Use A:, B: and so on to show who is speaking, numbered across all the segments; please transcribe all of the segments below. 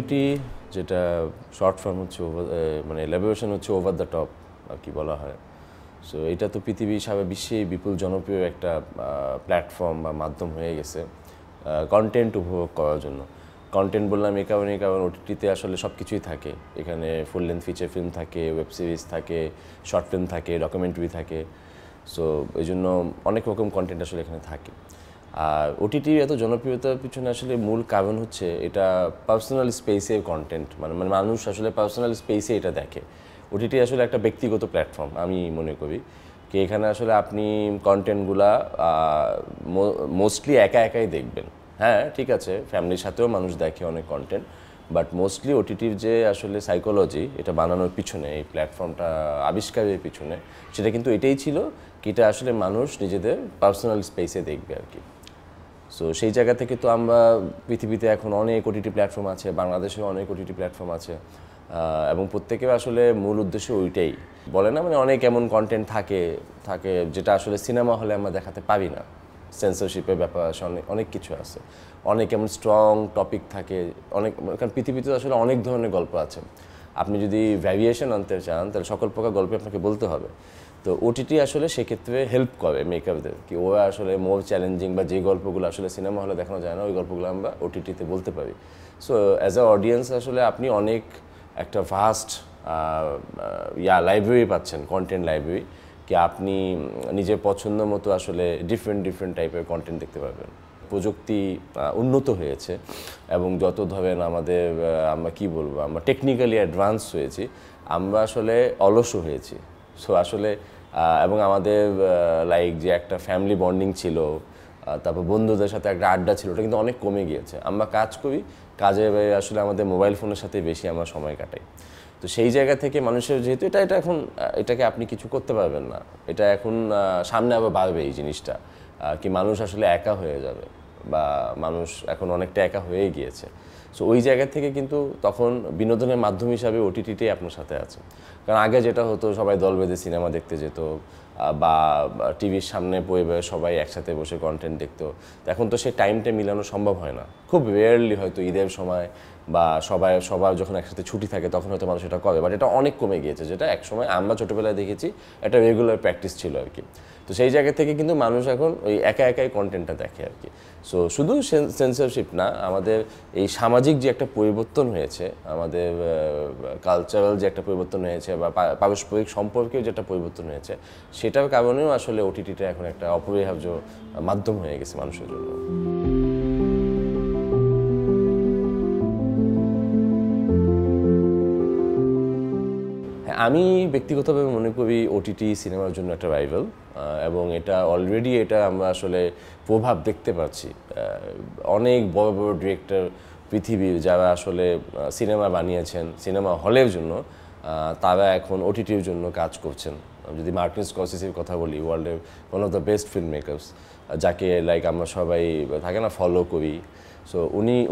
A: OTT যেটা short form হচ্ছে মানে এলাবোরেশন হচ্ছে ওভার দ্য টপ আর কি বলা হয়। সো এটা তো পৃথিবী সারা বিশ্বেই বিপুল জনপ্রিয় একটা প্ল্যাটফর্ম বা মাধ্যম হয়ে গেছে কন্টেন্ট উপভোগ করার জন্য। কন্টেন্ট বললাম এই কারণ ওটিটিতে আসলে সব কিছুই থাকে। এখানে ফুল লেন্থ ফিচার ফিল্ম থাকে, ওয়েব সিরিজ থাকে, শর্ট ফিল্ম থাকে, ডকুমেন্টারি থাকে। সো এই জন্য অনেক রকম কন্টেন্ট আসলে এখানে থাকে। আর ওটিটি এত জনপ্রিয়তার পিছনে আসলে মূল কারণ হচ্ছে এটা পার্সোনাল স্পেসের কন্টেন্ট, মানে মানুষ আসলে পার্সোনাল স্পেসে এটা দেখে। ওটিটি আসলে একটা ব্যক্তিগত প্ল্যাটফর্ম আমি মনে করি, কি এখানে আসলে আপনি কন্টেন্টগুলা মোস্টলি একা একাই দেখবেন। হ্যাঁ ঠিক আছে, ফ্যামিলির সাথেও মানুষ দেখে অনেক কন্টেন্ট, বাট মোস্টলি ওটিটির যে আসলে সাইকোলজি এটা বানানোর পিছনে, এই প্ল্যাটফর্মটা আবিষ্কারের পিছনে, সেটা কিন্তু এটাই ছিল কি এটা আসলে মানুষ নিজেদের পার্সোনাল স্পেসে দেখবে আর কি। সো সেই জায়গা থেকে তো আমরা পৃথিবীতে এখন অনেক ওটিটি প্ল্যাটফর্ম আছে, বাংলাদেশেও অনেক ওটিটি প্ল্যাটফর্ম আছে, এবং প্রত্যেকের আসলে মূল উদ্দেশ্য ওইটাই। বলে না মানে অনেক এমন কন্টেন্ট থাকে যেটা আসলে সিনেমা হলে আমরা দেখাতে পারি না, সেন্সরশিপের ব্যাপার আছে, অনেক কিছু আছে, অনেক এমন স্ট্রং টপিক থাকে, অনেক, কারণ পৃথিবীতে আসলে অনেক ধরনের গল্প আছে। আপনি যদি ভ্যারিয়েশন আনতে চান তাহলে সকল প্রকার গল্প আপনাকে বলতে হবে। তো ওটিটি আসলে সেক্ষেত্রে হেল্প করে মেকারদের, কি ওরা আসলে মোর চ্যালেঞ্জিং বা যে গল্পগুলো আসলে সিনেমা হলে দেখানো যায় না ওই গল্পগুলো আমরা ওটিটিতে বলতে পারি। সো অ্যাজ আ অডিয়েন্স আসলে আপনি অনেক একটা ভাস্ট লাইব্রেরি পাচ্ছেন, কন্টেন্ট লাইব্রেরি, কি আপনি নিজের পছন্দ মতো আসলে ডিফারেন্ট টাইপের কন্টেন্ট দেখতে পারবেন। প্রযুক্তি উন্নত হয়েছে এবং যত ধরেন আমাদের আমরা কি বলবো, আমরা টেকনিক্যালি অ্যাডভান্স হয়েছি, আমরা আসলে অলসও হয়েছি। সো আসলে এবং আমাদের লাইক যে একটা ফ্যামিলি বন্ডিং ছিল, তারপর বন্ধুদের সাথে একটা আড্ডা ছিল, ওটা কিন্তু অনেক কমে গিয়েছে। আমরা কাজ করি, কাজে আসলে আমাদের মোবাইল ফোনের সাথে বেশি আমরা সময় কাটাই। তো সেই জায়গা থেকে মানুষের যেহেতু এটা এখন এটাকে আপনি কিছু করতে পারবেন না, এটা এখন সামনে আবার বাড়বে এই জিনিসটা, কি মানুষ আসলে একা হয়ে যাবে বা মানুষ এখন অনেকটা একা হয়ে গিয়েছে। সো ওই জায়গা থেকে কিন্তু তখন বিনোদনের মাধ্যম হিসাবে ওটিটিটাই আপনার সাথে আছে। কারণ আগে যেটা হতো সবাই দল বেঁধে সিনেমা দেখতে যেত বা টিভির সামনে পরিবারে সবাই একসাথে বসে কন্টেন্ট দেখতো, এখন তো সেই টাইমটা মিলানো সম্ভব হয় না। খুব রেয়ারলি হয়তো ঈদের সময় বা সবার যখন একসাথে ছুটি থাকে তখন হয়তো মানুষ এটা করে, বাট এটা অনেক কমে গিয়েছে, যেটা একসময় আমরা ছোটোবেলায় দেখেছি একটা রেগুলার প্র্যাকটিস ছিল আর কি। তো সেই জায়গা থেকে কিন্তু মানুষ এখন ওই একাই কন্টেন্টটা দেখে আর কি। সো শুধু সেন্সরশিপ না, আমাদের এই সামাজিক যে একটা পরিবর্তন হয়েছে, আমাদের কালচারাল যে একটা পরিবর্তন হয়েছে বা পারস্পরিক সম্পর্কেও যে একটা পরিবর্তন হয়েছে, সেটার কারণেও আসলে ওটিটিটা এখন একটা অপরিহার্য মাধ্যম হয়ে গেছে মানুষের জন্য। আমি ব্যক্তিগতভাবে মনে করি ওটিটি সিনেমার জন্য একটা রাইভাল, এবং এটা অলরেডি এটা আমরা আসলে প্রভাব দেখতে পাচ্ছি। অনেক বড় ডিরেক্টর পৃথিবীর যারা আসলে সিনেমা বানিয়েছেন সিনেমা হলের জন্য, তারা এখন ওটিটির জন্য কাজ করছেন। যদি মার্টিন স্করসেসির কথা বলি, ওয়ার্ল্ডের one of the best film makers, যাকে লাইক আমরা সবাই থাকে না ফলো করি। সো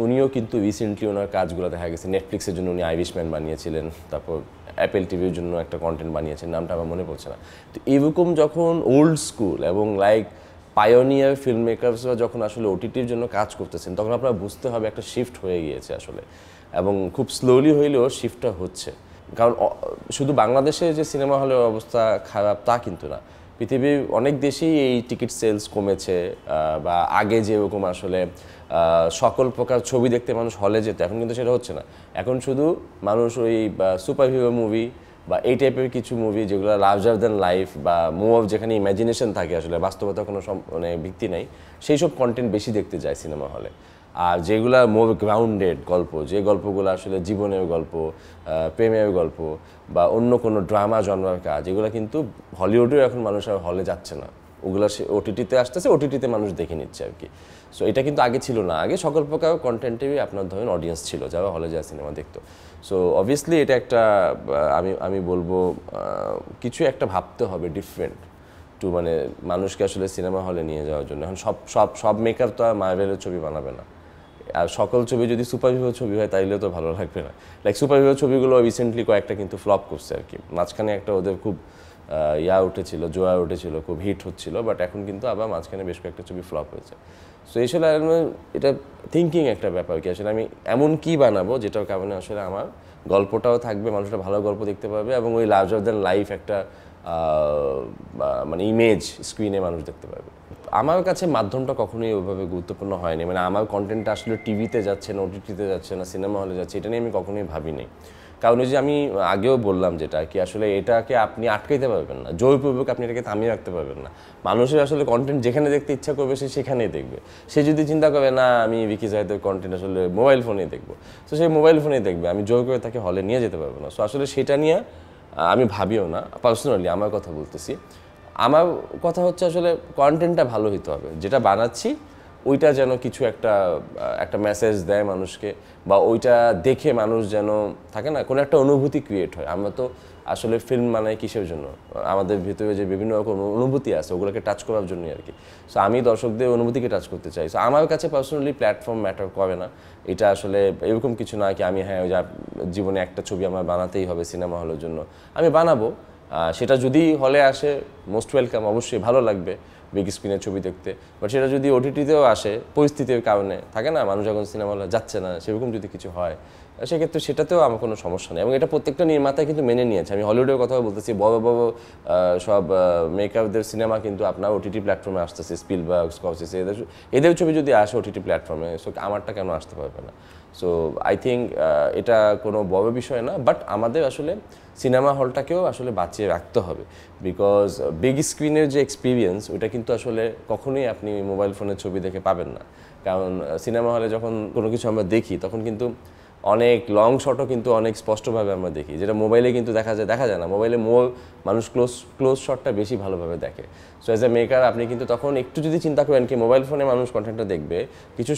A: উনিও কিন্তু রিসেন্টলি ওনার কাজগুলো দেখা গেছে নেটফ্লিক্সের জন্য উনি আইরিশম্যান বানিয়েছিলেন, তারপর অ্যাপেল টিভির জন্য একটা কন্টেন্ট বানিয়েছেন, নামটা আমার মনে পড়ছে না। তো এরকম যখন ওল্ড স্কুল এবং লাইক পায়োনিয়ার ফিল্ম মেকার্সরা যখন আসলে ওটিটির জন্য কাজ করতেছেন, তখন আপনারা বুঝতে হবে একটা শিফট হয়ে গিয়েছে আসলে, এবং খুব স্লোলি হইলেও শিফটটা হচ্ছে। কারণ শুধু বাংলাদেশে যে সিনেমা হলের অবস্থা খারাপ তা কিন্তু না, পৃথিবীর অনেক দেশেই এই টিকিট সেলস কমেছে, বা আগে যেরকম আসলে সকল প্রকার ছবি দেখতে মানুষ হলে যেত, এখন কিন্তু সেটা হচ্ছে না। এখন শুধু মানুষ ওই সুপার হিরো মুভি বা এই টাইপের কিছু মুভি যেগুলো লার্জার দ্যান লাইফ বা মোর যেখানে ইমাজিনেশন থাকে, আসলে বাস্তবতার কোনো মানে ভিত্তি নাই, সেই সব কন্টেন্ট বেশি দেখতে যায় সিনেমা হলে। আর যেগুলো মোর গ্রাউন্ডেড গল্প, যে গল্পগুলো আসলে জীবনের গল্প, প্রেমের গল্প বা অন্য কোনো ড্রামা জনরার কাজ, এগুলো কিন্তু হলিউডেও এখন মানুষ আর হলে যাচ্ছে না, ওগুলো ওটিটিতে আসতেছে, ওটিটিতে মানুষ দেখে নিচ্ছে আর কি। সো এটা কিন্তু আগে ছিল না, আগে সকল প্রকার কন্টেন্টেরই আপনার ধরেন অডিয়েন্স ছিল যারা হলে যায় সিনেমা দেখতো। সো অবভিয়াসলি এটা একটা আমি বলবো কিছু একটা ভাবতে হবে ডিফারেন্ট টু, মানে মানুষকে আসলে সিনেমা হলে নিয়ে যাওয়ার জন্য। এখন সব মেকআপ তো আর মার্ভেলের ছবি বানাবে না, আর সকল ছবি যদি সুপার হিরো ছবি হয় তাইলে তো ভালো লাগবে না। লাইক সুপার হিরো ছবিগুলো রিসেন্টলি কয়েকটা কিন্তু ফ্লপ করছে আর কি, মাঝখানে একটা ওদের খুব ইয়া উঠেছিল, জোয়া উঠেছিল, খুব হিট হচ্ছিল, বাট এখন কিন্তু আবার মাঝখানে বেশ কয়েকটা ছবি ফ্লপ হয়েছে। সো আসলে এটা থিঙ্কিং একটা ব্যাপার কি আসলে আমি এমন কি বানাবো যেটার কারণে আসলে আমার গল্পটাও থাকবে, মানুষটা ভালো গল্প দেখতে পাবে, এবং ওই লার্জার দ্যান লাইফ একটা মানে ইমেজ স্ক্রিনে মানুষ দেখতে পাবে। আমার কাছে মাধ্যমটা কখনোই ওইভাবে গুরুত্বপূর্ণ হয়নি, মানে আমার কন্টেন্টটা আসলে টিভিতে যাচ্ছে না, ওটিটিতে যাচ্ছে না, সিনেমা হলে যাচ্ছে, এটা নিয়ে আমি কখনোই ভাবিনি। কারণ ওই যে আমি আগেও বললাম যেটা কি আসলে এটাকে আপনি আটকাইতে পারবেন না, জোরপূর্বক আপনি এটাকে থামিয়ে রাখতে পারবেন না। মানুষের আসলে কন্টেন্ট যেখানে দেখতে ইচ্ছা করবে সে সেখানেই দেখবে। সে যদি চিন্তা করে না আমি বিকি জাহিদের কন্টেন্ট আসলে মোবাইল ফোনেই দেখবো, তো সেই মোবাইল ফোনেই দেখবে, আমি জোর করে তাকে হলে নিয়ে যেতে পারবো না। সো আসলে সেটা নিয়ে আমি ভাবিও না, পার্সোনালি আমার কথা বলতেছি। আমার কথা হচ্ছে আসলে কন্টেন্টটা ভালো হইতে হবে, যেটা বানাচ্ছি ওইটা যেন কিছু একটা মেসেজ দেয় মানুষকে, বা ওইটা দেখে মানুষ যেন থাকে না কোনো একটা অনুভূতি ক্রিয়েট হয়। আমরা তো আসলে ফিল্ম বানাই কিসের জন্য? আমাদের ভিতরে যে বিভিন্ন রকম অনুভূতি আছে ওগুলোকে টাচ করার জন্যই আর কি। সো আমি দর্শকদের অনুভূতিকে টাচ করতে চাই। সো আমার কাছে পার্সোনালি প্ল্যাটফর্ম ম্যাটার করে না। এটা আসলে এরকম কিছু না কি আমি ওই জীবনে একটা ছবি আমার বানাতেই হবে সিনেমা হলের জন্য, আমি বানাবো। সেটা যদি হলে আসে মোস্ট ওয়েলকাম, অবশ্যই ভালো লাগবে বিগ স্ক্রিনের ছবি দেখতে। বাট সেটা যদি ওটিটিতেও আসে পরিস্থিতির কারণে, থাকে না মানুষ যখন সিনেমা হলে যাচ্ছে না, সেরকম যদি কিছু হয় সেক্ষেত্রে সেটাতেও আমার কোনো সমস্যা নেই, এবং এটা প্রত্যেকটা নির্মাতায় কিন্তু মেনে নিয়েছে। আমি হলিউডের কথা বলতেছি, বড় বড় সব মেকারদের সিনেমা কিন্তু আপনার ওটিটি প্ল্যাটফর্মে আসতেছে, স্পিলবার্গ, স্করসেসে, এদের ছবি যদি আসে ওটিটি প্ল্যাটফর্মে, সো আমারটা কেন আসতে পারবে না? সো আই থিঙ্ক এটা কোনো বড় বিষয় না, বাট আমাদের আসলে সিনেমা হলটাকেও আসলে বাঁচিয়ে রাখতে হবে, বিকজ বিগ স্ক্রিনের যে এক্সপিরিয়েন্স ওইটা কিন্তু আসলে কখনোই আপনি মোবাইল ফোনের ছবি দেখে পাবেন না। কারণ সিনেমা হলে যখন কোনো কিছু আমরা দেখি তখন কিন্তু অনেক লং শটও কিন্তু অনেক স্পষ্টভাবে আমরা দেখি, যেটা মোবাইলে কিন্তু দেখা যায় না। মোবাইলে মানুষ ক্লোজ শটটা বেশি ভালোভাবে দেখে। সো অ্যাজ এ মেকার আপনি কিন্তু তখন একটু যদি চিন্তা করেন কি মোবাইল ফোনে মানুষ কন্টেন্টটা দেখবে, কিছু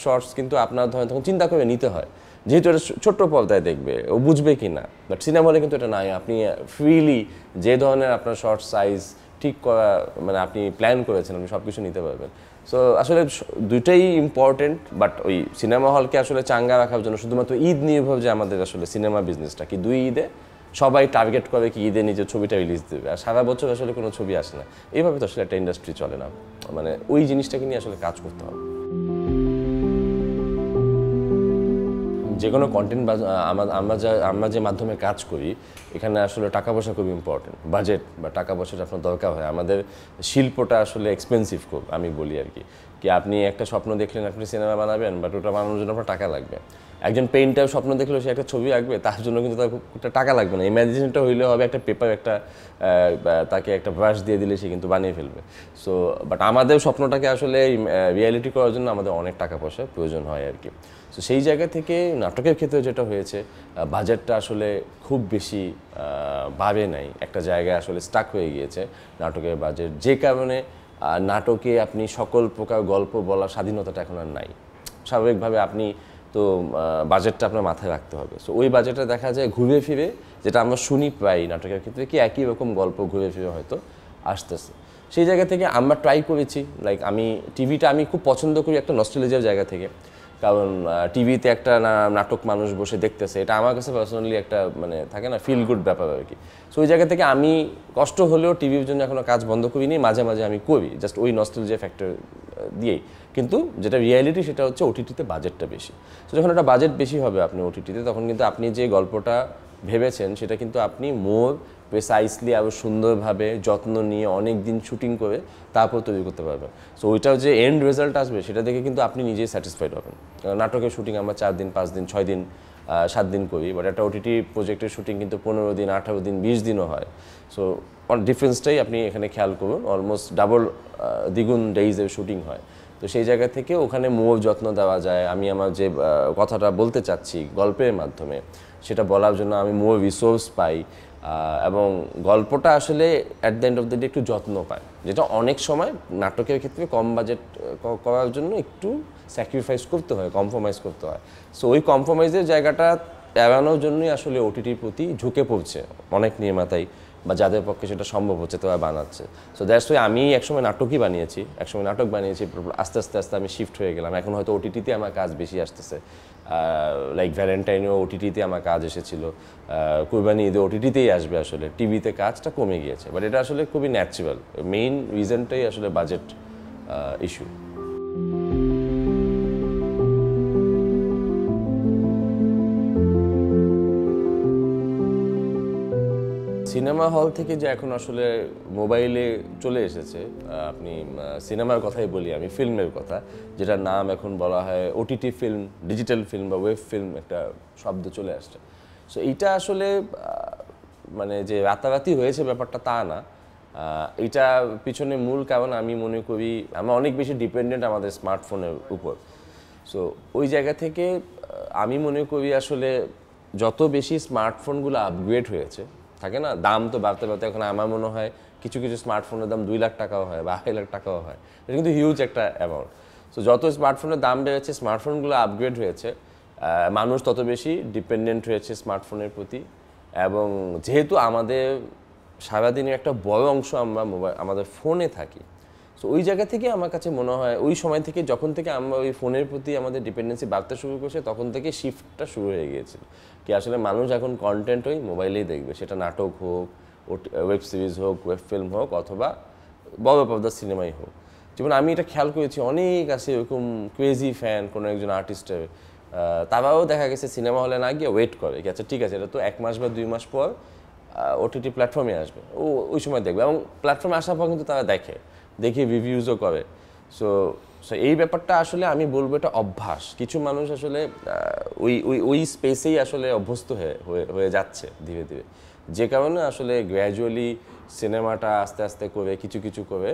A: শর্টস কিন্তু আপনার ধরেন তখন চিন্তা করে নিতে হয়, যেহেতু এটা ছোট্ট পর্দায় দেখবে, ও বুঝবে কি না। বাট সিনেমা হলে কিন্তু এটা নাই, আপনি ফ্রিলি যে ধরনের আপনার শর্ট সাইজ ঠিক করা, মানে আপনি প্ল্যান করেছেন, আপনি সব কিছু নিতে পারবেন। সো আসলে দুইটাই ইম্পর্টেন্ট, বাট ওই সিনেমা হলকে আসলে চাঙ্গা রাখার জন্য শুধুমাত্র ঈদ নির্ভর যে আমাদের আসলে সিনেমা বিজনেসটা কি, 2 ঈদে সবাই টার্গেট করে কি ঈদে নিজের ছবিটা রিলিজ দেবে, আর সারা বছর আসলে কোনো ছবি আসে না। এইভাবে তো আসলে একটা ইন্ডাস্ট্রি চলে না, মানে ওই জিনিসটাকে নিয়ে আসলে কাজ করতে হবে। যে কোনো কন্টেন্ট আমরা যে মাধ্যমে কাজ করি এখানে আসলে টাকা পয়সা খুব ইম্পর্টেন্ট, বাজেট বা টাকা পয়সাটা আপনার দরকার হয়। আমাদের শিল্পটা আসলে এক্সপেন্সিভ খুব, আমি বলি আর কি আপনি একটা স্বপ্ন দেখলেন আপনি সিনেমা বানাবেন, বাট ওটা বানানোর জন্য আপনার টাকা লাগবে। একজন পেইন্টার স্বপ্ন দেখলেও সে একটা ছবি আঁকবে, তার জন্য কিন্তু তার খুব একটা টাকা লাগবে না। ইমাজিনেশনটা হইলে হবে একটা পেপার, তাকে একটা ব্রাশ দিয়ে দিলে সে কিন্তু বানিয়ে ফেলবে। সো বাট আমাদের স্বপ্নটাকে আসলে রিয়ালিটি করার জন্য আমাদের অনেক টাকা পয়সা প্রয়োজন হয় আর কি। সো সেই জায়গা থেকে নাটকের ক্ষেত্রে যেটা হয়েছে, বাজেটটা আসলে খুব বেশি বাড়ে নাই, একটা জায়গায় আসলে স্টাক হয়ে গিয়েছে নাটকের বাজেট, যে কারণে নাটকে আপনি সকল প্রকার গল্প বলার স্বাধীনতাটা এখন আর নাই। স্বাভাবিকভাবে আপনি তো বাজেটটা আপনার মাথায় রাখতে হবে। সো ওই বাজেটটা দেখা যায় ঘুরে ফিরে, যেটা আমরা শুনি প্রায় নাটকের ক্ষেত্রে কি একই রকম গল্প ঘুরে ফিরে হয়তো আসতেছে। সেই জায়গা থেকে আমরা ট্রাই করেছি, লাইক আমি টিভিটা আমি খুব পছন্দ করি একটা নস্টালজিয়ার জায়গা থেকে, কারণ টিভিতে একটা নাটক মানুষ বসে দেখতেছে, এটা আমার কাছে পার্সোনালি একটা মানে থাকে না ফিল গুড ব্যাপার আর কি। সো ওই জায়গা থেকে আমি কষ্ট হলেও টিভির জন্য এখনও কাজ বন্ধ করিনি, মাঝে মাঝে আমি করি জাস্ট ওই নস্টালজিয়া ফ্যাক্টর দিয়েই। কিন্তু যেটা রিয়ালিটি সেটা হচ্ছে ওটিটিতে বাজেটটা বেশি। তো যখন একটা বাজেট বেশি হবে আপনি ওটিটিতে, তখন কিন্তু আপনি যে গল্পটা ভেবেছেন সেটা কিন্তু আপনি মোর প্রেসাইসলি আরও সুন্দরভাবে যত্ন নিয়ে অনেক দিন শুটিং করে তারপর তৈরি করতে পারবেন। সো ওইটাও যে এন্ড রেজাল্ট আসবে সেটা দেখে কিন্তু আপনি নিজেই স্যাটিসফাইড হবেন। নাটকের শুটিং আমরা 4 দিন 5 দিন 6 দিন 7 দিন করি, বাট একটা ওটিটি প্রজেক্টের শুটিং কিন্তু 15 দিন 18 দিন 20 দিনও হয়। সো ডিফারেন্সটাই আপনি এখানে খেয়াল করুন, অলমোস্ট ডাবল দ্বিগুণ ডেইজের শুটিং হয়। তো সেই জায়গা থেকে ওখানে মোর যত্ন দেওয়া যায়। আমি আমার যে কথাটা বলতে চাচ্ছি গল্পের মাধ্যমে সেটা বলার জন্য আমি মোর রিসোর্স পাই, এবং গল্পটা আসলে at the end of the day একটু যত্ন পায়, যেটা অনেক সময় নাটকের ক্ষেত্রে কম বাজেট করার জন্য একটু স্যাক্রিফাইস করতে হয়, কম্প্রোমাইজ করতে হয়। সো ওই কম্প্রোমাইজের জায়গাটা এড়ানোর জন্যই আসলে ওটিটির প্রতি ঝুঁকে পড়ছে অনেক নির্মাতাই, বা যাদের পক্ষে সেটা সম্ভব হচ্ছে তারা বানাচ্ছে। সো দ্যাটস ওয়াই আমি একসময় নাটকই বানিয়েছি, একসময় নাটক বানিয়েছি, আস্তে আস্তে আস্তে আমি শিফট হয়ে গেলাম। এখন হয়তো ওটিটিতে আমার কাজ বেশি আসতেছে, লাইক ভ্যালেন্টাইনও ওটিটিতে আমার কাজ এসেছিলো, কুরবানি ঈদে ওটিটিতেই আসবে, আসলে টিভিতে কাজটা কমে গিয়েছে। বাট এটা আসলে খুবই ন্যাচারাল, মেইন রিজনটাই আসলে বাজেট ইস্যু। সিনেমা হল থেকে যে এখন আসলে মোবাইলে চলে এসেছে, আপনি সিনেমার কথাই বলি, আমি ফিল্মের কথা, যেটার নাম এখন বলা হয় ওটিটি ফিল্ম, ডিজিটাল ফিল্ম বা ওয়েব ফিল্ম, একটা শব্দ চলে আসছে। সো এইটা আসলে মানে যে রাতারাতি হয়েছে ব্যাপারটা তা না। এটা পিছনে মূল কারণ আমি মনে করি আমরা অনেক বেশি ডিপেন্ডেন্ট আমাদের স্মার্টফোনের উপর। সো ওই জায়গা থেকে আমি মনে করি আসলে যত বেশি স্মার্টফোনগুলো আপগ্রেড হয়েছে, থাকে না দাম তো বাড়তে বাড়তে এখন আমার মনে হয় কিছু কিছু স্মার্টফোনের দাম 2 লাখ টাকাও হয় বা 2.5 লাখ টাকাও হয়। এটা কিন্তু হিউজ একটা অ্যামাউন্ট। সো যত স্মার্টফোনের দাম বেড়েছে, স্মার্টফোনগুলো আপগ্রেড হয়েছে, মানুষ তত বেশি ডিপেন্ডেন্ট হয়েছে স্মার্টফোনের প্রতি। এবং যেহেতু আমাদের সারাদিনের একটা বড় অংশ আমরা আমাদের ফোনে থাকি, সো ওই জায়গা থেকে আমার কাছে মনে হয় ওই সময় থেকে যখন থেকে আমরা ওই ফোনের প্রতি আমাদের ডিপেন্ডেন্সি বাড়তে শুরু করছে, তখন থেকে শিফটটা শুরু হয়ে গিয়েছিল কি আসলে মানুষ এখন কন্টেন্ট ওই মোবাইলেই দেখবে, সেটা নাটক হোক, ওয়েব সিরিজ হোক, ওয়েব ফিল্ম হোক, অথবা বড় পর্দার সিনেমাই হোক। যেমন আমি এটা খেয়াল করেছি, অনেক আছে এরকম ক্রেজি ফ্যান কোনো একজন আর্টিস্টের, তারাও দেখা গেছে সিনেমা হলে না গিয়ে ওয়েট করে কি আচ্ছা ঠিক আছে এটা তো 1 মাস বা 2 মাস পর ওটিটি প্ল্যাটফর্মে আসবে, ওই সময় দেখবে। এবং প্ল্যাটফর্মে আসার পর কিন্তু তারা দেখে রিভিউজও করে। সো সো এই ব্যাপারটা আসলে আমি বলবো এটা অভ্যাস। কিছু মানুষ আসলে ওই ওই ওই স্পেসেই আসলে অভ্যস্ত হয়ে যাচ্ছে ধীরে ধীরে, যে কারণে আসলে গ্র্যাজুয়ালি সিনেমাটা আস্তে আস্তে করে কিছু করে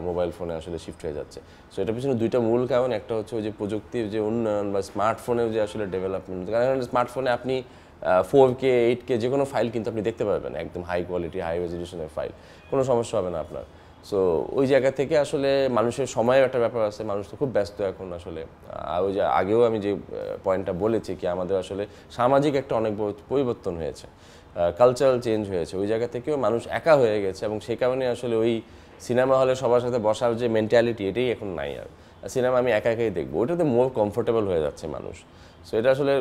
A: মোবাইল ফোনে আসলে শিফট হয়ে যাচ্ছে। সো এটার পিছনে দুইটা মূল কারণ, একটা হচ্ছে ওই যে প্রযুক্তির যে উন্নয়ন বা স্মার্টফোনের যে আসলে ডেভেলপমেন্ট। কারণ স্মার্টফোনে আপনি 4K 8K যে কোনো ফাইল কিন্তু আপনি দেখতে পারবেন, একদম হাই কোয়ালিটি হাই রেজলিউশনের ফাইল, কোনো সমস্যা হবে না আপনার। সো ওই জায়গা থেকে আসলে মানুষের সময়ের একটা ব্যাপার আছে, মানুষ তো খুব ব্যস্ত এখন আসলে। আর ওই যে আগেও আমি যে পয়েন্টটা বলেছি কি আমাদের আসলে সামাজিক একটা অনেক বড় পরিবর্তন হয়েছে, কালচারাল চেঞ্জ হয়েছে, ওই জায়গা থেকেও মানুষ একা হয়ে গেছে। এবং সেই কারণে আসলে ওই সিনেমা হলে সবার সাথে বসার যে মেন্টালিটি, এটাই এখন নাই। আর সিনেমা আমি একা একাই দেখবো, ওটাতে মোর কমফোর্টেবল হয়ে যাচ্ছে মানুষ। সো এটা আসলে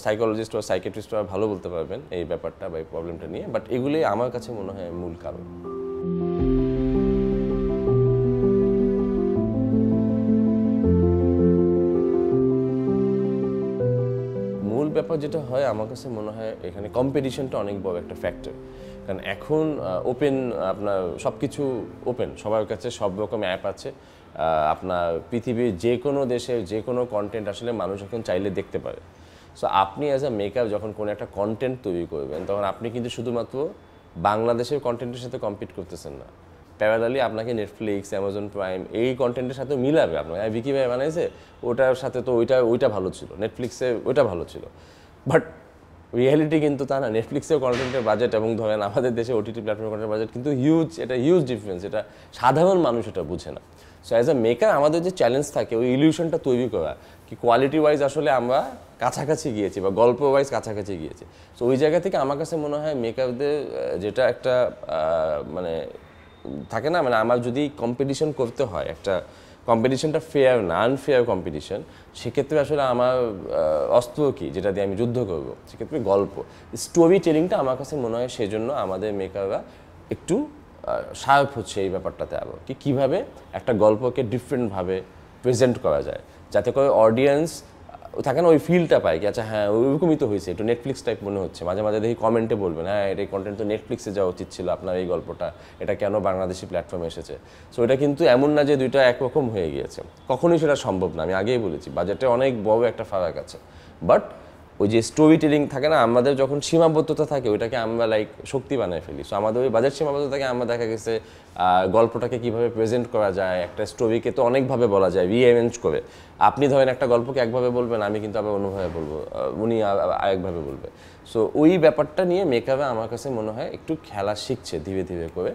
A: সাইকোলজিস্ট বা সাইকিয়াট্রিস্টরা ভালো বলতে পারবেন এই ব্যাপারটা বা এই প্রবলেমটা নিয়ে, বাট এগুলি আমার কাছে মনে হয় মূল কারণ। মূল ব্যাপার যেটা হয় আমার কাছে মনে হয় এখানে কম্পিটিশনটা অনেক বড় একটা ফ্যাক্টর। কারণ এখন ওপেন, আপনার সব কিছু ওপেন, সবার কাছে সব রকম অ্যাপ আছে। আপনার পৃথিবীর যে কোনো দেশের যে কোনো কন্টেন্ট আসলে মানুষ এখন চাইলে দেখতে পারে। সো আপনি অ্যাজ আ মেকআপ যখন কোনো একটা কন্টেন্ট তৈরি করবেন, তখন আপনি কিন্তু শুধুমাত্র বাংলাদেশের কন্টেন্টের সাথে কম্পিট করতেছেন না, প্যারালালি আপনাকে নেটফ্লিক্স, অ্যামাজন প্রাইম এই কন্টেন্টের সাথে মিলাবে। আপনাকে ভিকি ভাই বানাইছে, ওটার সাথে তো ওইটা ভালো ছিল, নেটফ্লিক্সে ওইটা ভালো ছিল। বাট রিয়ালিটি কিন্তু তা না। নেটফ্লিক্সের কন্টেন্টের বাজেট এবং ধরেন আমাদের দেশে ওটিটি প্ল্যাটফর্মের কন্টেন্টের বাজেট কিন্তু হিউজ, এটা হিউজ ডিফারেন্স, এটা সাধারণ মানুষ এটা বুঝে না। সো অ্যাজ আ মেকার আমাদের যে চ্যালেঞ্জ থাকে ওই ইলিউশনটা তৈরি করা কি কোয়ালিটি ওয়াইজ আসলে আমরা কাছাকাছি গিয়েছি বা গল্প ওয়াইজ কাছাকাছি গিয়েছি। সো ওই জায়গা থেকে আমার কাছে মনে হয় মেকারদের যেটা একটা মানে থাকে না, মানে আমার যদি কম্পিটিশন করতে হয়, একটা কম্পিটিশনটা ফেয়ার না, আনফেয়ার কম্পিটিশন, সেক্ষেত্রে আসলে আমার অস্ত্র কি যেটা দিয়ে আমি যুদ্ধ করব, সেক্ষেত্রে গল্প, স্টোরি টেলিংটা আমার কাছে মনে হয় সেজন্য আমাদের মেকাররা একটু শার্প হচ্ছে এই ব্যাপারটাতে। আবার কীভাবে একটা গল্পকে ডিফারেন্টভাবে প্রেজেন্ট করা যায়, যাতে করে অডিয়েন্স থাকে না ওই ফিলটা পায় কি আচ্ছা হ্যাঁ ওইরকমই তো হয়েছে, একটু নেটফ্লিক্স টাইপ মনে হচ্ছে। মাঝে মাঝে দেখি কমেন্টে বলবেন হ্যাঁ এটা কন্টেন্ট তো নেটফ্লিক্সে যাওয়া উচিত ছিল, আপনার এই গল্পটা, এটা কেন বাংলাদেশি প্ল্যাটফর্মে এসেছে। সো এটা কিন্তু এমন না যে দুইটা একরকম হয়ে গিয়েছে, কখনোই সেটা সম্ভব না। আমি আগেই বলেছি বাজেটে অনেক বড় একটা ফারাক আছে। বাট ওই যে স্টোরি টেলিং থাকে না, আমাদের যখন সীমাবদ্ধতা থাকে ওইটাকে আমরা লাইক শক্তি বানায় ফেলি। সো আমাদের ওই বাজেট সীমাবদ্ধতাকে আমরা দেখা গেছে গল্পটাকে কীভাবে প্রেজেন্ট করা যায়, একটা স্টোরিকে তো অনেকভাবে বলা যায় রিঅ্যারেঞ্জ করে। আপনি ধরেন একটা গল্পকে একভাবে বলবেন, আমি কিন্তু আবার অন্যভাবে বলবো, উনি আরেকভাবে বলবে। সো ওই ব্যাপারটা নিয়ে মেকআপে আমার কাছে মনে হয় একটু খেলা শিখছে ধীরে ধীরে করে,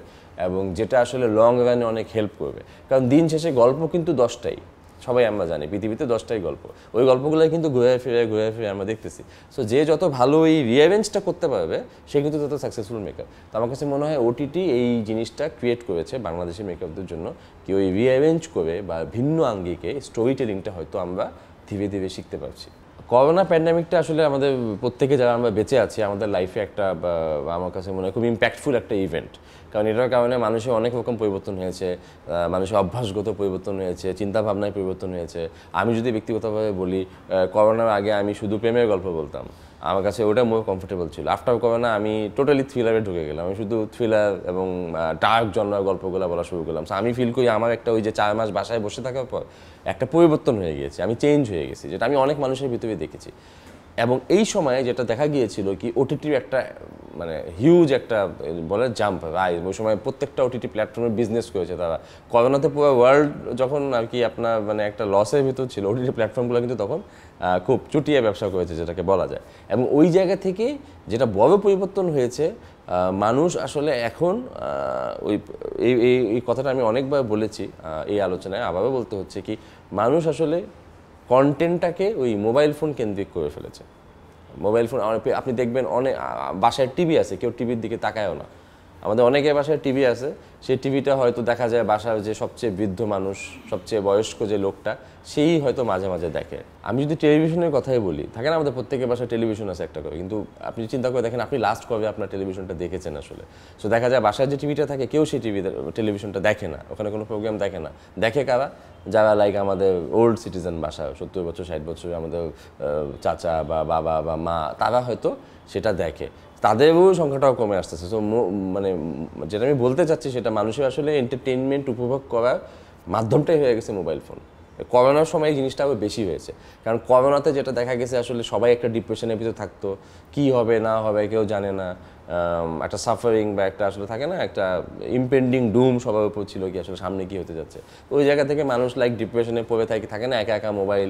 A: এবং যেটা আসলে লং রানে অনেক হেল্প করবে। কারণ দিন শেষে গল্প কিন্তু 10টাই, সবাই আমরা জানি পৃথিবীতে 10টাই গল্প, ওই গল্পগুলো কিন্তু ঘুরে ফিরে আমরা দেখতেছি। সো যে যত ভালো এই রিঅ্যারেঞ্জটা করতে পারবে সে কিন্তু তত সাকসেসফুল মেকার। তো আমার কাছে মনে হয় ওটিটি এই জিনিসটা ক্রিয়েট করেছে বাংলাদেশি মেকারদের জন্য, কি ওই রিঅ্যারেঞ্জ করে বা ভিন্ন আঙ্গিকে স্টোরি টেলিংটা হয়তো আমরা ধীরে ধীরে শিখতে পারছি। করোনা প্যান্ডামিকটা আসলে আমাদের প্রত্যেকে যারা আমরা বেঁচে আছি আমাদের লাইফে একটা আমার কাছে মনে হয় খুব ইম্প্যাক্টফুল একটা ইভেন্ট, কারণ এটার কারণে মানুষের অনেক রকম পরিবর্তন হয়েছে, মানুষের অভ্যাসগত পরিবর্তন হয়েছে, চিন্তাভাবনায় পরিবর্তন হয়েছে। আমি যদি ব্যক্তিগতভাবে বলি, করোনার আগে আমি শুধু প্রেমের গল্প বলতাম, আমার কাছে ওটা মোর কমফোর্টেবল ছিল। আফটার করোনা আমি টোটালি থ্রিলারে ঢুকে গেলাম, আমি শুধু থ্রিলার এবং ডার্ক জনরার গল্পগুলো বলা শুরু করলাম। আমি ফিল করি আমার একটা ওই যে 4 মাস বাসায় বসে থাকার পর একটা পরিবর্তন হয়ে গিয়েছে, আমি চেঞ্জ হয়ে গেছি, যেটা আমি অনেক মানুষের ভিতরে দেখেছি। এবং এই সময়ে যেটা দেখা গিয়েছিল কি ওটিটির একটা মানে হিউজ একটা বলে জাম্প রাইজ, ওই সময় প্রত্যেকটা ওটিটি প্ল্যাটফর্মে বিজনেস করেছে তারা। করোনাতে পুরো ওয়ার্ল্ড যখন আর কি আপনার মানে একটা লসের ভিতর ছিল, ওটিটি প্ল্যাটফর্মগুলো কিন্তু তখন খুব চুটিয়ে ব্যবসা করেছে যেটাকে বলা যায়। এবং ওই জায়গা থেকে যেটা বড় পরিবর্তন হয়েছে, মানুষ আসলে এখন ওই এই কথাটা আমি অনেকবার বলেছি এই আলোচনায়, আবারও বলতে হচ্ছে কি মানুষ আসলে কন্টেন্টটাকে ওই মোবাইল ফোন কেন্দ্রিক করে ফেলেছে। মোবাইল ফোন আপনি দেখবেন অনেক বাসায় টিভি আছে, কেউ টিভির দিকে তাকায়ও না। আমাদের অনেকের বাসায় টিভি আছে, সেই টিভিটা হয়তো দেখা যায় বাসার যে সবচেয়ে বৃদ্ধ মানুষ, সবচেয়ে বয়স্ক যে লোকটা, সেই হয়তো মাঝে মাঝে দেখে। আমি যদি টেলিভিশনের কথাই বলি, থাকে না আমাদের প্রত্যেকের বাসায় টেলিভিশন আছে একটা করে, কিন্তু আপনি চিন্তা করে দেখেন আপনি লাস্ট কবে আপনার টেলিভিশনটা দেখেছেন আসলে। সো দেখা যায় বাসায় যে টিভিটা থাকে কেউ সেই টেলিভিশনটা দেখে না, ওখানে কোনো প্রোগ্রাম দেখে না। দেখে কারা? যারা লাইক আমাদের ওল্ড সিটিজেন, বাসা 70 বছর 60 বছর আমাদের চাচা বা বাবা বা মা, তারা হয়তো সেটা দেখে, তাদেরও সংখ্যাটাও কমে আসতেছে। সো মানে যেটা আমি বলতে চাচ্ছি সেটা মানুষের আসলে এন্টারটেইনমেন্ট উপভোগ করার মাধ্যমটাই হয়ে গেছে মোবাইল ফোন। করোনার সময় এই জিনিসটা আরও বেশি হয়েছে, কারণ করোনাতে যেটা দেখা গেছে আসলে সবাই একটা ডিপ্রেশনের ভিতরে থাকতো, কি হবে না হবে কেউ জানে না, একটা সাফারিং বা একটা আসলে থাকে না একটা ইমপেন্ডিং ডুম সবার উপর ছিল কি আসলে সামনে কি হতে যাচ্ছে। ওই জায়গা থেকে মানুষ লাইক ডিপ্রেশনে পড়ে থাকে না একা একা মোবাইল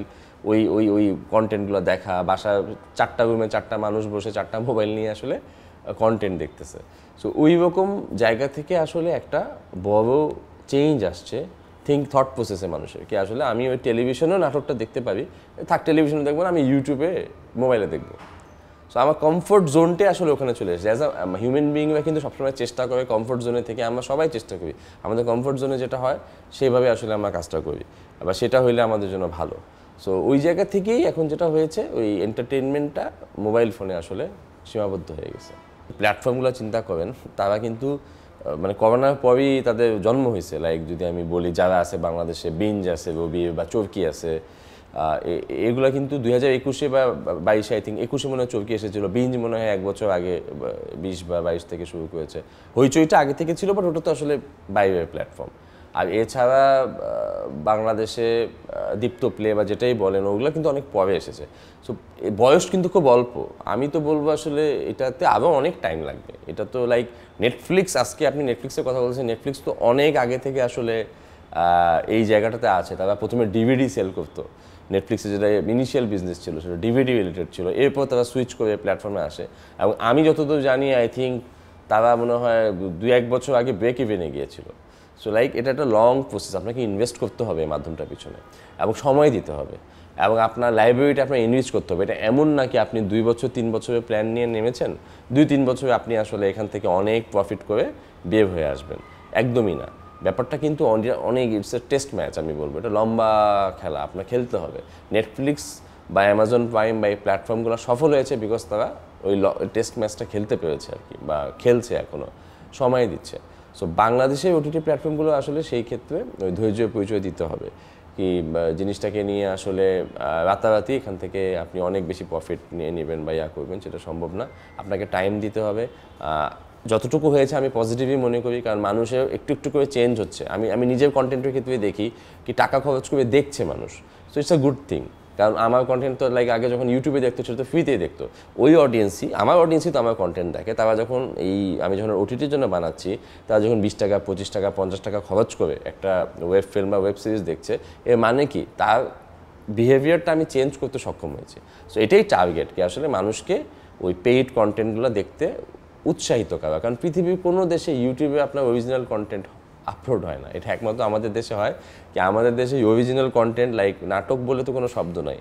A: ওই ওই ওই কন্টেন্টগুলো দেখা, বাসায় 4টা রুমে 4টা মানুষ বসে 4টা মোবাইল নিয়ে আসলে কন্টেন্ট দেখতেছে। সো ওই রকম জায়গা থেকে আসলে একটা বড় চেঞ্জ আসছে থট প্রসেসে মানুষের, কি আসলে আমি ওই টেলিভিশনেও নাটকটা দেখতে পারি, টেলিভিশনে দেখবো না, আমি ইউটিউবে মোবাইলে দেখবো। সো আমার কমফোর্ট জোনটাই আসলে ওখানে চলে এসেছে। অ্যাজ আ হিউম্যান বিইংরা কিন্তু সবসময় চেষ্টা করে কমফোর্ট জোনে থেকে, আমরা সবাই চেষ্টা করি আমাদের কমফোর্ট জোনে যেটা হয় সেইভাবে আসলে আমরা কাজটা করি, আবার সেটা হইলে আমাদের জন্য ভালো। সো ওই জায়গা থেকেই এখন যেটা হয়েছে ওই এন্টারটেইনমেন্টটা মোবাইল ফোনে আসলে সীমাবদ্ধ হয়ে গেছে। প্ল্যাটফর্মগুলো চিন্তা করেন, তারা কিন্তু মানে করোনার পরই তাদের জন্ম হয়েছে। লাইক যদি আমি বলি যারা আছে বাংলাদেশে, বিঞ্জ আছে, রবি বা চরকি আছে, এগুলো কিন্তু 2021 বা 22 আই থিঙ্ক 21 মনে হয় চরকি এসেছিল, বিঞ্জ মনে হয় 1 বছর আগে 20 বা 22 থেকে শুরু করেছে। হইচইটা আগে থেকে ছিল, বাট ওটা তো আসলে বাইরের প্ল্যাটফর্ম। আর এছাড়া বাংলাদেশে দীপ্ত প্লে বা যেটাই বলেন ওগুলো কিন্তু অনেক পরে এসেছে। সো বয়স কিন্তু খুব অল্প। আমি তো বলবো আসলে এটাতে আরও অনেক টাইম লাগবে। এটা তো লাইক নেটফ্লিক্স, আজকে আপনি নেটফ্লিক্সের কথা বলছেন, নেটফ্লিক্স তো অনেক আগে থেকে আসলে এই জায়গাটাতে আছে। তারা প্রথমে ডিভিডি সেল করতো, নেটফ্লিক্সে যেটা ইনিশিয়াল বিজনেস ছিল সেটা ডিভিডি রিলেটেড ছিল, এরপর তারা সুইচ করে প্ল্যাটফর্মে আসে। এবং আমি যতদূর জানি আই থিঙ্ক তারা মনে হয় 2-1 বছর আগে ব্রেক ইভেনে গিয়েছিল। সো লাইক এটা একটা লং প্রসেস, আপনাকে ইনভেস্ট করতে হবে এই মাধ্যমটার পিছনে এবং সময় দিতে হবে এবং আপনার লাইব্রেরিটা আপনার ইনভেস্ট করতে হবে। এটা এমন না কি আপনি 2 বছর 3 বছরের প্ল্যান নিয়ে নেমেছেন, 2-3 বছরে আপনি আসলে এখান থেকে অনেক প্রফিট করে বের হয়ে আসবেন, একদমই না। ব্যাপারটা কিন্তু অনেক ইটস এ টেস্ট ম্যাচ, আমি বলবো এটা লম্বা খেলা, আপনার খেলতে হবে। নেটফ্লিক্স বা অ্যামাজন প্রাইম বা এই প্ল্যাটফর্মগুলো সফল হয়েছে বিকজ তারা ওই টেস্ট ম্যাচটা খেলতে পেরেছে আর কি, বা খেলছে, এখনও সময় দিচ্ছে। সো বাংলাদেশের ওটিটি প্ল্যাটফর্মগুলো আসলে সেই ক্ষেত্রে ওই ধৈর্য পরিচয় দিতে হবে, কি জিনিসটাকে নিয়ে আসলে রাতারাতি এখান থেকে আপনি অনেক বেশি প্রফিট নিয়ে নেবেন বা ইয়া করবেন, সেটা সম্ভব না। আপনাকে টাইম দিতে হবে। যতটুকু হয়েছে আমি পজিটিভই মনে করি, কারণ মানুষের একটু একটু করে চেঞ্জ হচ্ছে। আমি নিজের কন্টেন্টের ক্ষেত্রে দেখি কি টাকা খরচ করে দেখছে মানুষ, so it's a good thing. কারণ আমার কন্টেন্ট তো লাইক আগে যখন ইউটিউবে দেখতো সেটা তো ফ্রিতেই দেখতো, ওই অডিয়েন্সই আমার অডিয়েন্সই তো আমার কন্টেন্ট দেখে। তারা যখন আমি যখন ওটিটির জন্য বানাচ্ছি, তারা যখন 20 টাকা 25 টাকা 50 টাকা খরচ করে একটা ওয়েব ফিল্ম বা ওয়েব সিরিজ দেখছে, এর মানে কি তার বিহেভিয়ারটা আমি চেঞ্জ করতে সক্ষম হয়েছি। সো এটাই টার্গেট, কি আসলে মানুষকে ওই পেইড কন্টেন্টগুলো দেখতে উৎসাহিত করা। কারণ পৃথিবীর কোনো দেশে ইউটিউবে আপনার অরিজিনাল কন্টেন্ট আপলোড হয় না। এটা একমাত্র আমাদের দেশে হয় কি, আমাদের দেশে অরিজিনাল কন্টেন্ট লাইক নাটক বলে তো কোনো শব্দ নাই,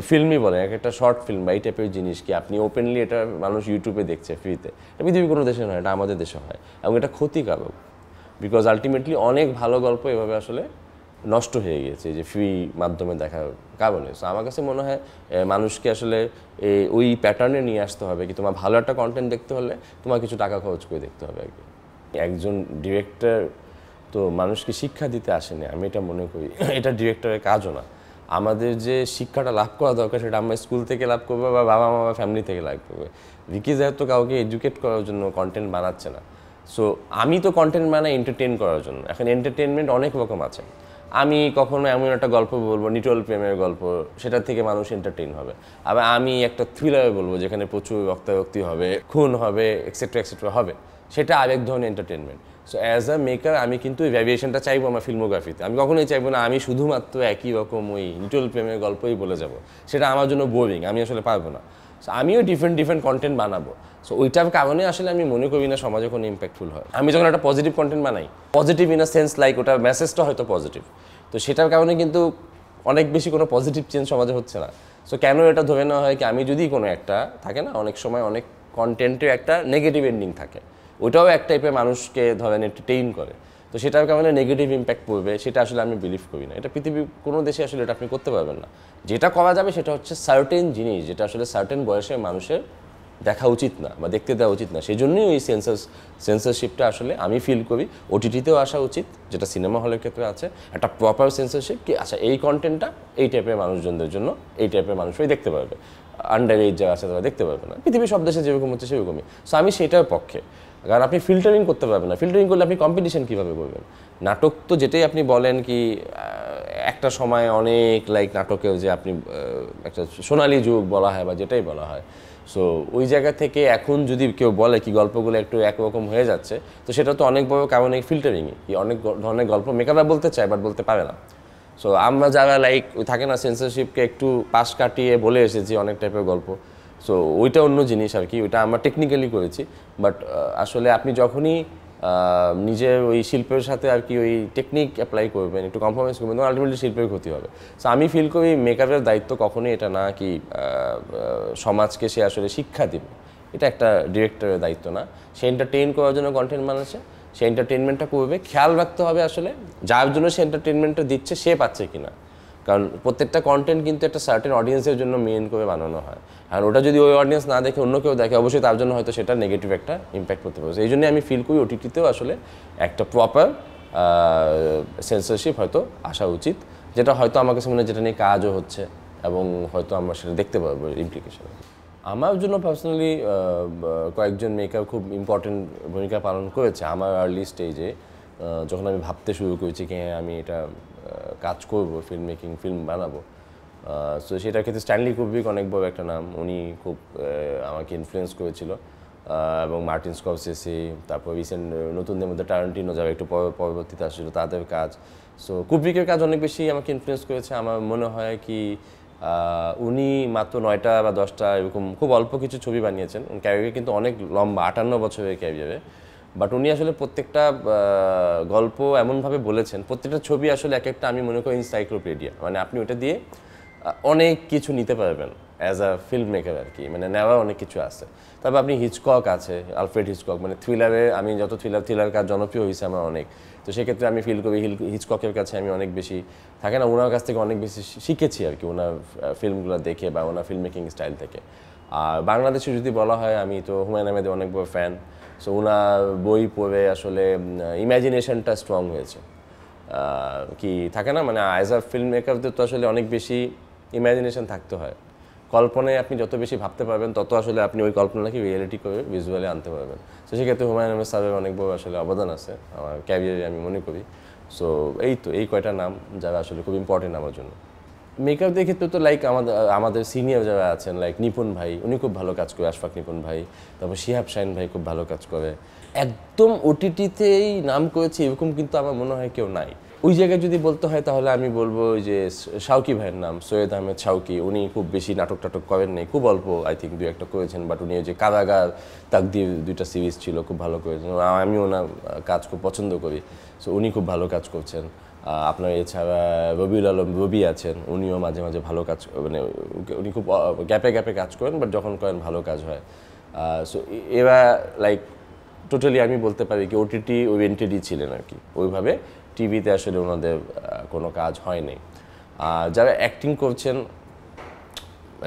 A: ফিল্মই বলে একটা শর্ট ফিল্ম বা এই টাইপের জিনিস কি আপনি ওপেনলি এটা মানুষ ইউটিউবে দেখছে ফ্রিতে, এটা পৃথিবীর কোনো দেশে নয়, এটা আমাদের দেশে হয় এবং এটা ক্ষতিকারক। বিকজ আলটিমেটলি অনেক ভালো গল্প এভাবে আসলে নষ্ট হয়ে গিয়েছে যে ফ্রি মাধ্যমে দেখার কারণে। সো আমার কাছে মনে হয় মানুষকে আসলে ওই প্যাটার্নে নিয়ে আসতে হবে কি, তোমার ভালো একটা কন্টেন্ট দেখতে হলে তোমার কিছু টাকা খরচ করে দেখতে হবে আর কি। একজন ডিরেক্টর তো মানুষকে শিক্ষা দিতে আসেনি, আমি এটা মনে করি এটা ডিরেক্টরের কাজও না। আমাদের যে শিক্ষাটা লাভ করা দরকার সেটা আমরা স্কুল থেকে লাভ করবো বা বাবা মা ফ্যামিলি থেকে লাভ করবে। ভিকি জাহেদ তো কাউকে এডুকেট করার জন্য কন্টেন্ট বানাচ্ছে না। সো আমি তো কন্টেন্ট বানাই এন্টারটেন করার জন্য। এখন এন্টারটেনমেন্ট অনেক রকম আছে। আমি কখনো এমন একটা গল্প বলবো নিটোল প্রেমের গল্প, সেটার থেকে মানুষ এন্টারটেইন হবে। আবার আমি একটা থ্রিলার বলবো যেখানে প্রচুর রক্তারক্তি হবে, খুন হবে, এক্সেট্রা এক্সেট্রা হবে, সেটা আরেক ধরনের entertainment. So as a maker আমি কিন্তু এই ভ্যারিয়েশনটা চাইবো আমার ফিল্মোগ্রাফিতে। আমি কখনোই চাইবো না আমি শুধুমাত্র একই রকম ওই নিটোল প্রেমের গল্পই বলে যাব, সেটা আমার জন্য বোরিং, আমি আসলে পারবো না। সো আমিও ডিফারেন্ট কন্টেন্ট বানাবো। সো ওইটার কারণে আসলে আমি মনে করি না সমাজে কোনো ইম্প্যাক্টফুল হয়। আমি যখন একটা পজিটিভ কন্টেন্ট বানাই, positive in a sense like ওটার মেসেজটা হয়তো পজিটিভ, তো সেটার কারণে কিন্তু অনেক বেশি কোনো পজিটিভ চেঞ্জ সমাজে হচ্ছে না। সো কেন এটা ধরে নেওয়া হয় কি আমি যদি কোনো একটা থাকে না, অনেক সময় অনেক কন্টেন্টের একটা নেগেটিভ এন্ডিং থাকে, ওটাও এক টাইপের মানুষকে ধরেন এন্টারটেইন করে, তো সেটার কারণে নেগেটিভ ইম্প্যাক্ট পড়বে, সেটা আসলে আমি বিলিভ করি না। এটা পৃথিবীর কোনো দেশে আসলে এটা আপনি করতে পারবেন না। যেটা করা যাবে সেটা হচ্ছে সার্টেন জিনিস যেটা আসলে সার্টেন বয়সের মানুষের দেখা উচিত না বা দেখতে দেওয়া উচিত না। সেই জন্যই ওই সেন্সরশিপটা আসলে আমি ফিল করি ওটিটিতেও আসা উচিত, যেটা সিনেমা হলের ক্ষেত্রে আছে, একটা প্রপার সেন্সরশিপ কি আচ্ছা এই কন্টেন্টটা এই টাইপের মানুষজনদের জন্য, এই টাইপের মানুষরাই দেখতে পারবে, আন্ডার এজ যারা আছে তারা দেখতে পারবে না। পৃথিবীর সব দেশে যেরকম হচ্ছে সেরকমই। সো আমি সেটার পক্ষে, কারণ আপনি ফিল্টারিং করতে পারবেন না। ফিল্টারিং করলে আপনি কম্পিটিশন কীভাবে করবেন? নাটক তো যেটাই আপনি বলেন কি একটা সময় অনেক লাইক নাটকেও যে আপনি একটা সোনালী যুগ বলা হয় বা যেটাই বলা হয়, সো ওই জায়গা থেকে এখন যদি কেউ বলে কি গল্পগুলো একটু একরকম হয়ে যাচ্ছে, তো সেটা তো অনেক বড় কারণ এই ফিল্টারিংই, কি অনেক ধরনের গল্প মেকআপরা বলতে চায় বাট বলতে পারে না। সো আমরা যারা লাইক থাকে না সেন্সরশিপকে একটু পাশ কাটিয়ে বলে এসেছি অনেক টাইপের গল্প, সো ওইটা অন্য জিনিস আর কি, ওইটা আমরা টেকনিক্যালি করেছি। বাট আসলে আপনি যখনই নিজের ওই শিল্পের সাথে আর কি ওই টেকনিক অ্যাপ্লাই করবেন, একটু কম্প্রোমাইজ করবেন, তখন আলটিমেটলি শিল্পের ক্ষতি হবে। সো আমি ফিল করি মেকআপের দায়িত্ব কখনোই এটা না কি সমাজকে সে আসলে শিক্ষা দিবে, এটা একটা ডিরেক্টরের দায়িত্ব না। সে এন্টারটেইন করার জন্য কন্টেন্ট বানাচ্ছে, সে এন্টারটেনমেন্টটা করবে, খেয়াল রাখতে হবে আসলে যার জন্য সে এন্টারটেনমেন্টটা দিচ্ছে সে পাচ্ছে কিনা। কারণ প্রত্যেকটা কন্টেন্ট কিন্তু একটা সার্টেন অডিয়েন্সের জন্য মেন করে বানানো হয়, আর ওটা যদি ওই অডিয়েন্স না দেখে অন্য কেউ দেখে, অবশ্যই তার জন্য হয়তো সেটা নেগেটিভ একটা ইম্প্যাক্ট করতে পারে। এই জন্যই আমি ফিল করি ওটিটিতেও আসলে একটা প্রপার সেন্সরশিপ হয়তো আসা উচিত, যেটা হয়তো আমার কাছে মনে হয় যেটা নিয়ে কাজও হচ্ছে এবং হয়তো আমরা সেটা দেখতে পাবো ইমপ্লিকেশন। আমার জন্য পার্সোনালি কয়েকজন মেকার খুব ইম্পর্টেন্ট ভূমিকা পালন করেছে আমার আর্লি স্টেজে, যখন আমি ভাবতে শুরু করেছি কি আমি এটা কাজ করব, ফিল্ম মেকিং, ফিল্ম বানাবো। সো সেটার ক্ষেত্রে স্ট্যানলি কুব্রিক অনেক বড় একটা নাম, উনি খুব আমাকে ইনফ্লুয়েন্স করেছিল, এবং মার্টিন স্করসেসি, তারপর রিসেন্ট নতুনদের মধ্যে টারান্টিনো যারা একটু পরবর্তীতে আসছিল তাদের কাজ। সো কুব্রিকের কাজ অনেক বেশি আমাকে ইনফ্লুয়েন্স করেছে। আমার মনে হয় কি উনি মাত্র 9টা বা 10টা এরকম খুব অল্প কিছু ছবি বানিয়েছেন, ক্যারিয়ার কিন্তু অনেক লম্বা 58 বছরের ক্যারিয়ারে, বাট উনি আসলে প্রত্যেকটা গল্প এমনভাবে বলেছেন, প্রত্যেকটা ছবি আসলে এক একটা আমি মনে করি এনসাইক্লোপিডিয়া, মানে আপনি ওটা দিয়ে অনেক কিছু নিতে পারবেন অ্যাজ আ ফিল্ম মেকার আর কি, মানে নেওয়া অনেক কিছু আছে। তারপর আপনি হিচকক আছে, আলফ্রেড হিচকক, মানে থ্রিলারে আমি যত থ্রিলার কাজ জনপ্রিয় হয়েছে আমার অনেক, তো সেক্ষেত্রে আমি ফিল করি হিচককের কাছে আমি অনেক বেশি থাকে না ওনার কাছ থেকে অনেক বেশি শিখেছি আর কি, ওনার ফিল্মগুলো দেখে বা ওনার ফিল্ম মেকিং স্টাইল থেকে। আর বাংলাদেশে যদি বলা হয় আমি তো হুমায়ুন আহমেদের অনেক বড় ফ্যান। সো ওনার বই পড়ে আসলে ইমাজিনেশনটা স্ট্রং হয়েছে, কি থাকে না মানে অ্যাজ আ ফিল্ম মেকারদের তো আসলে অনেক বেশি ইমাজিনেশন থাকতে হয়, কল্পনায় আপনি যত বেশি ভাবতে পারবেন তত আসলে আপনি ওই কল্পনাকে রিয়েলিটি করে ভিজুয়ালি আনতে পারবেন। তো সেক্ষেত্রে হুমায়ুন আহমেদ স্যারের অনেক বড় আসলে অবদান আছে আমার ক্যারিয়ারে আমি মনে করি। সো এই কয়টা নাম যারা আসলে খুব ইম্পর্টেন্ট আমার জন্য। মেকআপদের ক্ষেত্রে তো লাইক আমাদের সিনিয়র যারা আছেন লাইক নিপুণ ভাই, উনি খুব ভালো কাজ করে, আশফাক নিপুণ ভাই, তারপর শিহাব শাহিন ভাই খুব ভালো কাজ করে। একদম ওটিটিতেই নাম করেছে এরকম কিন্তু আমার মনে হয় কেউ নাই। ওই জায়গায় যদি বলতে হয় তাহলে আমি বলবো যে শাওকি ভাইয়ের নাম, সৈয়দ আহমেদ শাওকি। উনি খুব বেশি নাটক টাটক করেন নাই, খুব অল্প আই থিঙ্ক 2-1টা করেছেন, বাট উনি যে কারাগার তাকদীর 2টা সিরিজ ছিল, খুব ভালো করেছেন। আমি ওনার কাজ খুব পছন্দ করি, সো উনি খুব ভালো কাজ করছেন। আপনার এছাড়া রবিউল আলম রবি আছেন, উনিও মাঝে মাঝে ভালো কাজ, মানে উনি খুব গ্যাপে গ্যাপে কাজ করেন, বাট যখন করেন ভালো কাজ হয়। সো এরা লাইক টোটালি আমি বলতে পারি কি ওটিটি ওরিয়েন্টেডই ছিলেন আর কি, ওইভাবে টিভিতে আসলে ওনাদের কোনো কাজ হয়নি। যারা অ্যাক্টিং করছেন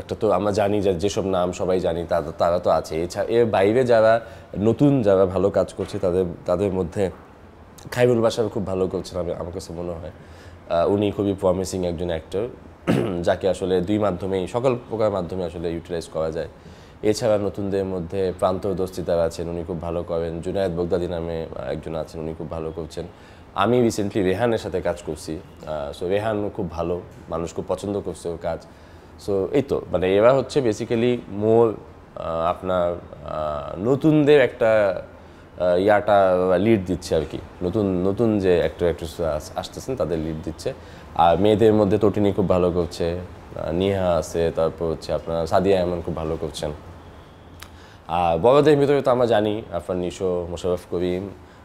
A: একটা তো আমরা জানি যে যেসব নাম সবাই জানি তারা তো আছে, এছাড়া এর বাইরে যারা নতুন যারা ভালো কাজ করছে তাদের মধ্যে খাইরুল বাশার খুব ভালো করছেন আমার কাছে মনে হয়। উনি খুবই প্রমিসিং একজন অ্যাক্টর যাকে আসলে মাধ্যমেই সকল প্রকার মাধ্যমে আসলে ইউটিলাইজ করা যায়। এছাড়া নতুনদের মধ্যে প্রান্তর দস্তিদার আছেন, উনি খুব ভালো করেন। জুনায়েদ বগদাদি নামে একজন আছেন, উনি খুব ভালো করছেন। আমি রিসেন্টলি রেহানের সাথে কাজ করছি, সো রেহান খুব ভালো, মানুষ খুব পছন্দ করছে ওর কাজ। সো এই তো মানে এরা হচ্ছে বেসিক্যালি মোর আপনার নতুনদের একটা ইয়াটা লিড দিচ্ছে আর কি, নতুন নতুন যে অ্যাক্টর অ্যাক্ট্রেস আসতেছেন তাদের লিড দিচ্ছে। আর মেয়েদের মধ্যে তটিনী খুব ভালো করছে, নিহা আছে, তারপর হচ্ছে আপনার সাদিয়া এমন খুব ভালো করছেন। আর বড়দের ভিতরে তো আমরা জানি আফরান নিশো, মোশাররফ করিম,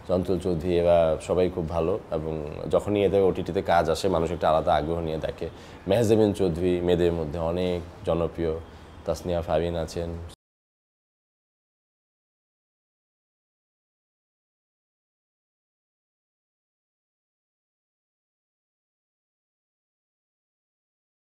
A: চঞ্চল চৌধুরী, এরা সবাই খুব ভালো, এবং যখনই এদের ওটিটিতে কাজ আসে মানুষ একটা আলাদা আগ্রহ নিয়ে দেখে। মেহজাবিন চৌধুরী মেয়েদের মধ্যে অনেক জনপ্রিয়, তাসনিয়া ফারিন আছেন,